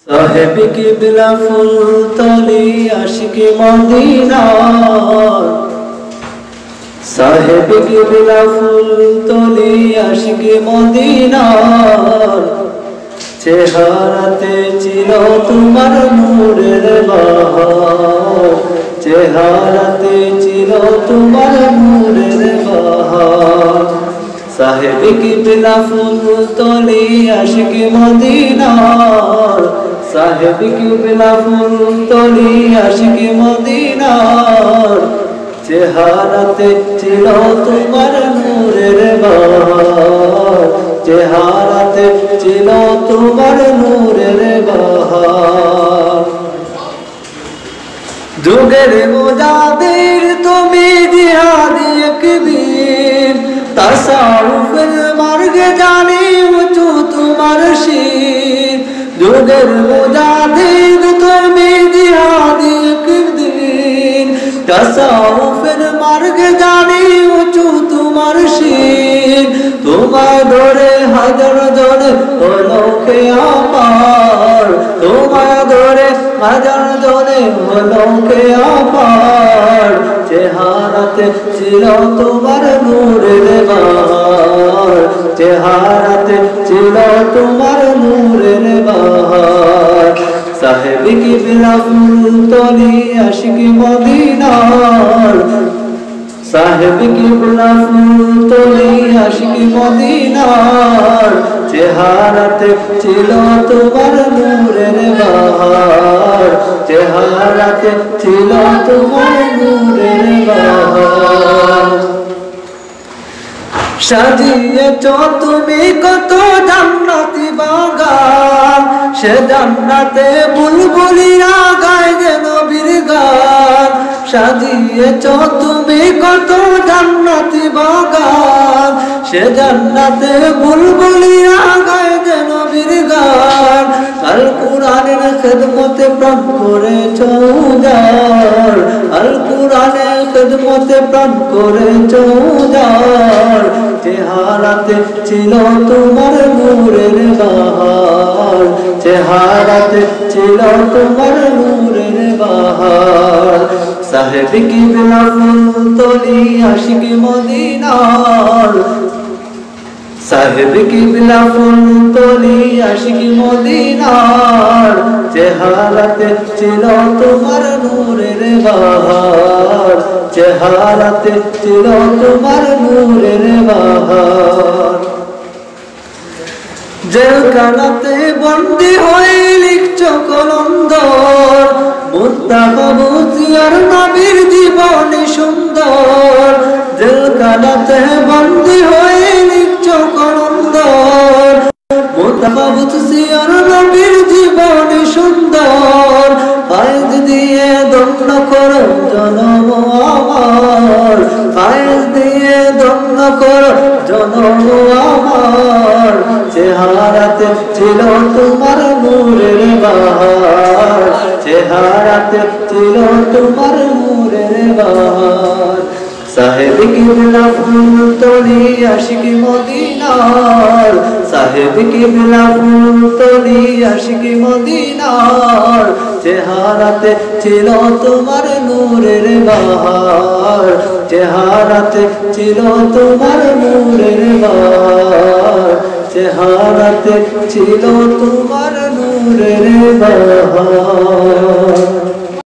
साहेब किबला फुलतली आशिक मदीना साहेब किबला फुलतली आशिक मदीना চেহারাতে ছিল তোমার নূরের বাহার চেহারাতে ছিল তোমার নূরের বাহার সাহেব কিবলা ফুলতলি আশিক মদিনার সাহেব কিবলা ফুলতলি আশিক মদিনার চেহারাতে ছিল তোমার নূরের বাহার চেহারাতে ছিল তোমার নূরের বাহার যুগের মুজাহিদ তুমি জিহাদি কবীর তাসাউফের মার্গে জানি উঁচু তোমার শির যুগের মুজাহিদ তুমি জিহাদি কবীর তাসাউফের মার্গে জানি উঁচু তোমার শির তোমায় ধরে হাজার জনে হলো কিয়ামত তোমায় ধরে হাজার জনে হলো কিয়ামত চেহারাতে ছিল তোমার নূরের বাহার চেহারাতে ছিল তোমার নূরের বাহার সাহেব কিবলা ফুলতলি আশিক মদিনার সাহেব কিবলা ফুলতলি আশিক মদিনার চেহারাতে ছিল তোমার নূরের বাহার চেহারাতে ছিল তোমার নূরের বাহার সাজিয়েছ তুমি কত জান্নাতি বাগান সে জান্নাতে বুলবুলিরা গায় যে নবীর গান সাজিয়েছ তুমি কত জান্নাতি বাগান সে জান্নাতে বুলবুলিরা গায় যে নবীর গান আল কুরআনের খিদমতে প্রাণ করেছ উজাড় আল কুরআনের খিদমতে প্রাণ করেছ উজাড় চেহারাতে ছিল তোমার নূরের বাহার চেহারাতে ছিল তোমার নূরের বাহার সাহেব কিবলা ফুলতলি আশিক মদিনার সাহেব কিবলা ফুলতলি আশিক মদিনার চেহারাতে ছিল তোমার নূরের বাহার চেহারাতে ছিল তোমার নূরের বাহার জেলখানাতে বন্দী হয়ে লিখছ কলন্দর মুস্তাফা বুজিয়ার নবীর জীবনী সুন্দর জেলখানাতে বন্দী হয়ে লিখছ কলন্দর মুস্তাফা বুজিয়ার নবীর জীবনী সুন্দর ফায়েজ দিয়ে দগ্ন করো জনম আমার ফায়েজ দিয়ে দগ্ন করো জনম আমার চেহারাতে ছিল তোমার নূরের বাহার চেহারাতে ছিল তোমার নূরের বাহার সাহেব কিবলা ফুলতলি আশিক মদিনার সাহেব কিবলা ফুলতলি আশিক মদিনার চেহারাতে ছিল তোমার নূরের বাহার চেহারাতে ছিল তোমার নূরের বাহার চেহারাতে ছিল তোমার নূরের বাহার।